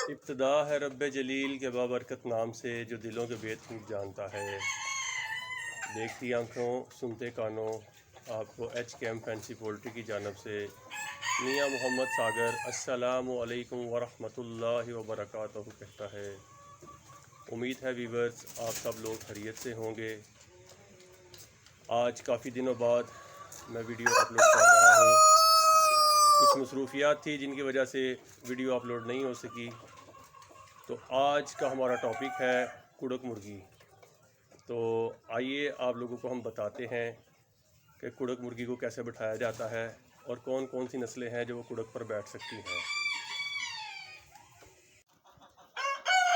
इब्तदा है रब्बे जलील के बाबरकत नाम से जो दिलों के भेद खूब जानता है। देखती आंखों सुनते कानों आपको HKM फैंसी पोल्ट्री की जानब से मियाँ मोहम्मद सागर अस्सलामु अलैकुम वरहमतुल्लाहि वबरकातुहू कहता है। उम्मीद है वीवर्स आप सब लोग खैरियत से होंगे। आज काफ़ी दिनों बाद मैं वीडियो अपलोड कर रहा हूँ। कुछ मसरूफियात थी जिनकी वजह से वीडियो अपलोड नहीं हो सकी। तो आज का हमारा टॉपिक है कुड़क मुर्गी। तो आइए आप लोगों को हम बताते हैं कि कुड़क मुर्गी को कैसे बिठाया जाता है और कौन कौन सी नस्लें हैं जो वो कुड़क पर बैठ सकती हैं।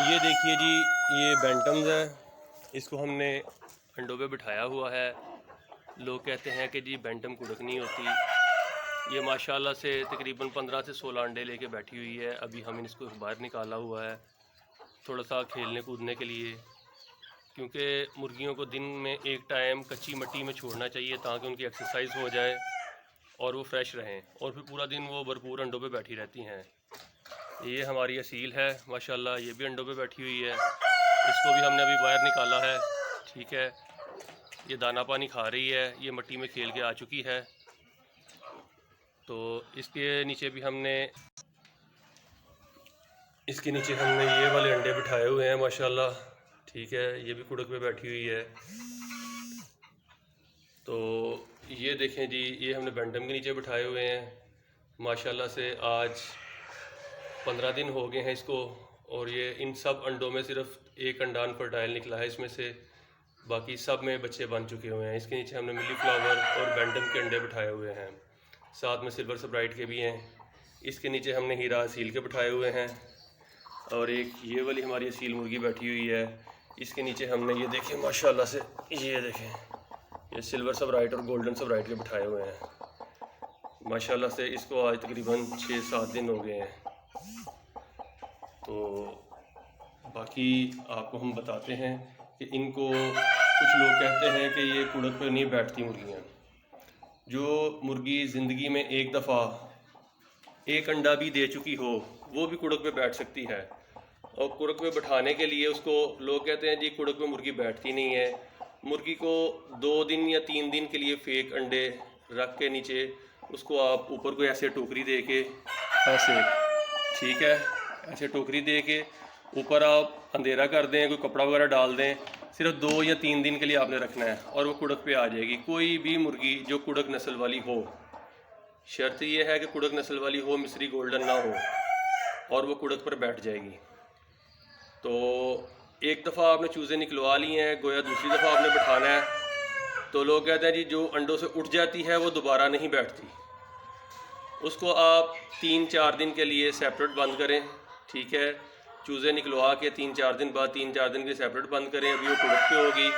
ये देखिए जी, ये बैंटम्स है। इसको हमने अंडों पे बिठाया हुआ है। लोग कहते हैं कि जी बैंटम कुड़क नहीं होती। ये माशाल्लाह से तकरीबन 15 से 16 अंडे लेके बैठी हुई है। अभी हमने इसको बाहर निकाला हुआ है थोड़ा सा खेलने कूदने के लिए, क्योंकि मुर्गियों को दिन में एक टाइम कच्ची मिट्टी में छोड़ना चाहिए ताकि उनकी एक्सरसाइज हो जाए और वो फ्रेश रहें, और फिर पूरा दिन वो भरपूर अंडों पे बैठी रहती हैं। ये हमारी असील है माशाल्लाह, ये भी अंडों पे बैठी हुई है। इसको भी हमने अभी बाहर निकाला है, ठीक है। ये दाना पानी खा रही है, ये मिट्टी में खेल के आ चुकी है। तो इसके नीचे ये वाले अंडे बिठाए हुए हैं माशाल्लाह, ठीक है। ये भी कुड़क पे बैठी हुई है। तो ये देखें जी, ये हमने बैंटम के नीचे बिठाए हुए हैं माशाल्लाह से। आज 15 दिन हो गए हैं इसको, और ये इन सब अंडों में सिर्फ एक अंडा अनफर्टाइल निकला है इसमें से, बाकी सब में बच्चे बन चुके हुए हैं। इसके नीचे हमने मिली फ्लावर और बैंटम के अंडे बिठाए हुए हैं, साथ में सिल्वर स्प्राइट के भी हैं। इसके नीचे हमने हीरा असील के बिठाए हुए हैं, और एक ये वाली हमारी असील मुर्गी बैठी हुई है। इसके नीचे हमने ये देखें माशाल्लाह से, ये देखें, ये सिल्वर स्प्राइट और गोल्डन स्प्राइट के बिठाए हुए हैं माशाल्लाह से। इसको आज तकरीबन 6-7 दिन हो गए हैं। तो बाकी आपको हम बताते हैं कि इनको, कुछ लोग कहते हैं कि ये कुड़क पर नहीं बैठती मुर्गियाँ। जो मुर्गी ज़िंदगी में एक दफ़ा एक अंडा भी दे चुकी हो वो भी कुड़क पे बैठ सकती है। और कुड़क पे बैठाने के लिए उसको लोग कहते हैं जी कुड़क पे मुर्गी बैठती नहीं है। मुर्गी को 2 दिन या 3 दिन के लिए फेक अंडे रख के नीचे उसको आप ऊपर को ऐसे टोकरी दे के, ऐसे, ठीक है, ऐसे टोकरी दे के ऊपर आप अंधेरा कर दें, कोई कपड़ा वगैरह डाल दें। सिर्फ 2 या 3 दिन के लिए आपने रखना है और वो कुड़क पे आ जाएगी। कोई भी मुर्गी जो कुड़क नस्ल वाली हो, शर्त यह है कि कुड़क नस्ल वाली हो, मिस्री गोल्डन ना हो, और वो कुड़क पर बैठ जाएगी। तो एक दफ़ा आपने चूज़े निकलवा लिए हैं, गोया दूसरी दफ़ा आपने बिठाना है। तो लोग कहते हैं जी जो अंडों से उठ जाती है वो दोबारा नहीं बैठती। उसको आप 3-4 दिन के लिए सेपरेट बंद करें, ठीक है। चूज़े निकलवा के 3-4 दिन बाद, 3-4 दिन के सेपरेट बंद करें। अभी वो कुड़क पे होगी,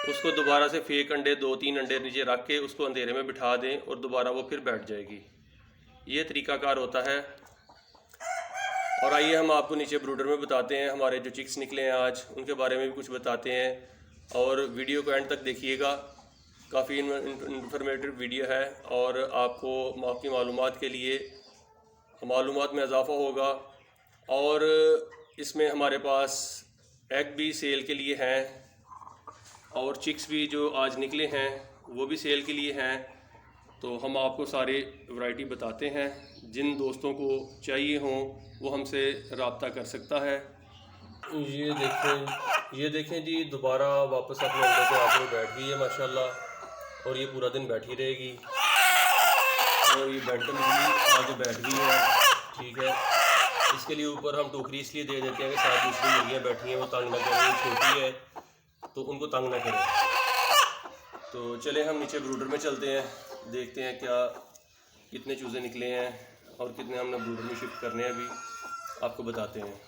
उसको दोबारा से फेक अंडे 2-3 अंडे नीचे रख के उसको अंधेरे में बिठा दें और दोबारा वो फिर बैठ जाएगी। ये तरीक़ाकार होता है। और आइए हम आपको नीचे ब्रूडर में बताते हैं, हमारे जो चिक्स निकले हैं आज उनके बारे में भी कुछ बताते हैं। और वीडियो को एंड तक देखिएगा, काफ़ी इंफॉर्मेटिव वीडियो है और आपको आपकी मालूमात के लिए मालूमात में इजाफ़ा होगा। और इसमें हमारे पास एग भी सेल के लिए हैं और चिक्स भी जो आज निकले हैं वो भी सेल के लिए हैं। तो हम आपको सारे वैरायटी बताते हैं। जिन दोस्तों को चाहिए हों वो हमसे रब्ता कर सकता है। ये देखें जी, दोबारा वापस अपने अंडे पे आकर बैठ गई है माशाल्लाह, और ये पूरा दिन बैठी रहेगी। और ये बैंटम भी आगे बैठ गई है, ठीक है। इसके लिए ऊपर हम टोकरी इसलिए दे देते हैं कि साथ दूसरी मुर्गियाँ बैठी हैं वो तंग ना करें, छोटी है तो उनको तंग ना करें। तो चले हम नीचे ब्रूडर में चलते हैं, देखते हैं क्या कितने चूज़े निकले हैं और कितने हमने ब्रूडर में शिफ्ट करने हैं, अभी आपको बताते हैं।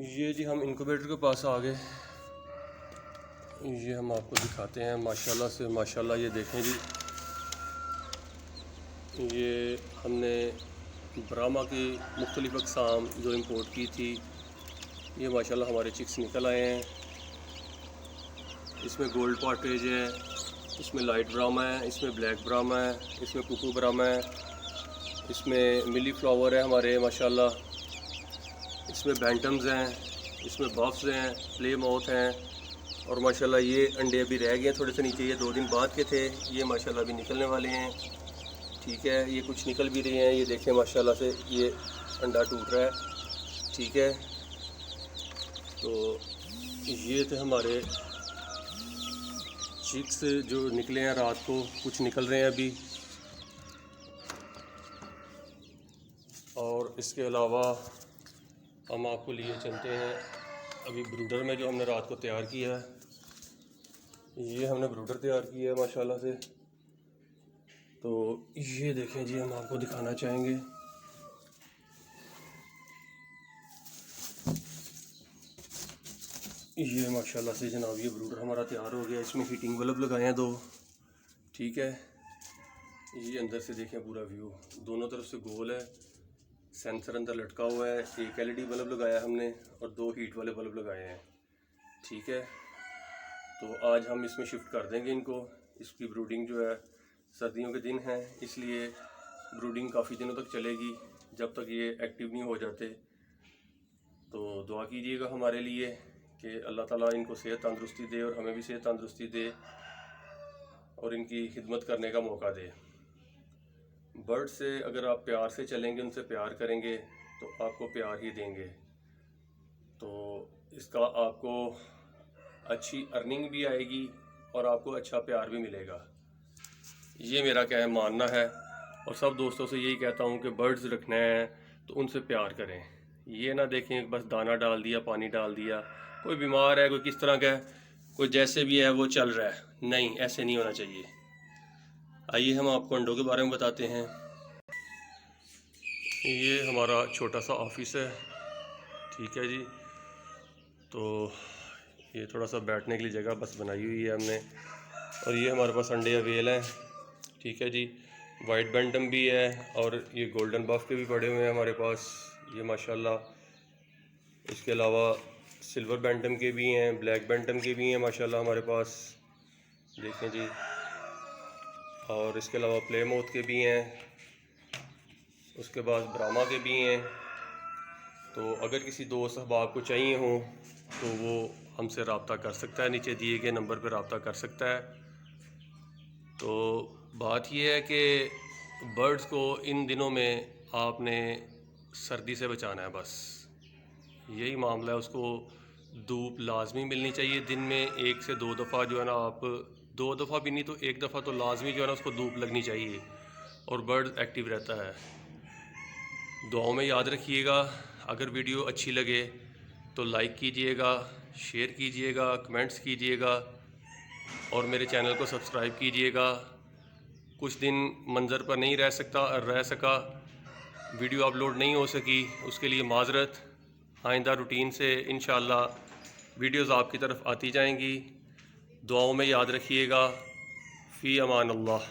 ये जी हम इनक्यूबेटर के पास आ गए, ये हम आपको दिखाते हैं माशाल्लाह से। माशाल्लाह ये देखें जी, ये हमने ब्राह्मा की मुख्तलिफ़ अक़साम जो इंपोर्ट की थी, ये माशाल्लाह हमारे चिक्स निकल आए हैं। इसमें गोल्ड पार्टेज है, इसमें लाइट ब्राह्मा है, इसमें ब्लैक ब्राह्मा है, इसमें कुकू ब्राह्मा है, इसमें मिली फ्लावर है हमारे माशाल्लाह। इसमें बैंटम्स हैं, इसमें बफ्स हैं, प्ले माउथ हैं, और माशाल्लाह ये अंडे अभी रह गए हैं थोड़े से नीचे, ये 2 दिन बाद के थे, ये माशाल्लाह अभी निकलने वाले हैं। ठीक है, ये कुछ निकल भी रहे हैं, ये देखें माशाल्लाह से ये अंडा टूट रहा है। ठीक है, तो ये थे हमारे चिक्स जो निकले हैं रात को, कुछ निकल रहे हैं अभी। और इसके अलावा हम आपको लिए चलते हैं अभी ब्रूडर में, जो हमने रात को तैयार किया है। ये हमने ब्रूडर तैयार किया है माशाल्लाह से। तो ये देखें जी, हम आपको दिखाना चाहेंगे। ये माशाल्लाह से जनाब ये ब्रूडर हमारा तैयार हो गया। इसमें हीटिंग बल्ब लगाए हैं 2। ठीक है, ये अंदर से देखें पूरा व्यू, दोनों तरफ से गोल है, सेंसर अंदर लटका हुआ है। एक एलईडी बल्ब लगाया हमने और 2 हीट वाले बल्ब लगाए हैं। ठीक है, तो आज हम इसमें शिफ्ट कर देंगे इनको। इसकी ब्रूडिंग जो है, सर्दियों के दिन हैं इसलिए ब्रूडिंग काफ़ी दिनों तक चलेगी, जब तक ये एक्टिव नहीं हो जाते। तो दुआ कीजिएगा हमारे लिए कि अल्लाह ताला इनको सेहत तंदुरुस्ती दे और हमें भी सेहत तंदुरुस्ती दे और इनकी खिदमत करने का मौका दे। बर्ड से अगर आप प्यार से चलेंगे, उनसे प्यार करेंगे तो आपको प्यार ही देंगे। तो इसका आपको अच्छी अर्निंग भी आएगी और आपको अच्छा प्यार भी मिलेगा। ये मेरा क्या है मानना है, और सब दोस्तों से यही कहता हूँ कि बर्ड्स रखना है तो उनसे प्यार करें। ये ना देखें बस दाना डाल दिया, पानी डाल दिया, कोई बीमार है, कोई किस तरह का है, कोई जैसे भी है वो चल रहा है, नहीं, ऐसे नहीं होना चाहिए। आइए हम आपको अंडों के बारे में बताते हैं। ये हमारा छोटा सा ऑफिस है। ठीक है जी, तो ये थोड़ा सा बैठने के लिए जगह बस बनाई हुई है हमने, और ये हमारे पास अंडे अवेल हैं। ठीक है जी, वाइट बैंटम भी है और ये गोल्डन बफ के भी पड़े हुए हैं हमारे पास, ये माशाल्लाह। इसके अलावा सिल्वर बैंटम के भी हैं, ब्लैक बैंटम के भी हैं माशाल्लाह हमारे पास, देखें जी। और इसके अलावा प्ले माउथ के भी हैं, उसके बाद ब्राह्मा के भी हैं। तो अगर किसी दोस्त अहबाब को चाहिए हो तो वो हमसे रब्ता कर सकता है, नीचे दिए गए नंबर पर रब्ता कर सकता है। तो बात यह है कि बर्ड्स को इन दिनों में आपने सर्दी से बचाना है, बस यही मामला है। उसको धूप लाजमी मिलनी चाहिए, दिन में 1 से 2 दफ़ा जो है ना, आप 2 दफ़ा भी नहीं तो 1 दफ़ा तो लाजमी जो है ना उसको धूप लगनी चाहिए, और बर्ड एक्टिव रहता है। दुआओं में याद रखिएगा। अगर वीडियो अच्छी लगे तो लाइक कीजिएगा, शेयर कीजिएगा, कमेंट्स कीजिएगा और मेरे चैनल को सब्सक्राइब कीजिएगा। कुछ दिन मंज़र पर नहीं रह सका, वीडियो अपलोड नहीं हो सकी, उसके लिए माज़रत। आइंदा रूटीन से इंशाअल्लाह वीडियोज़ आपकी तरफ आती जाएंगी। दुआओं में याद रखिएगा। फ़ी अमान अल्लाह।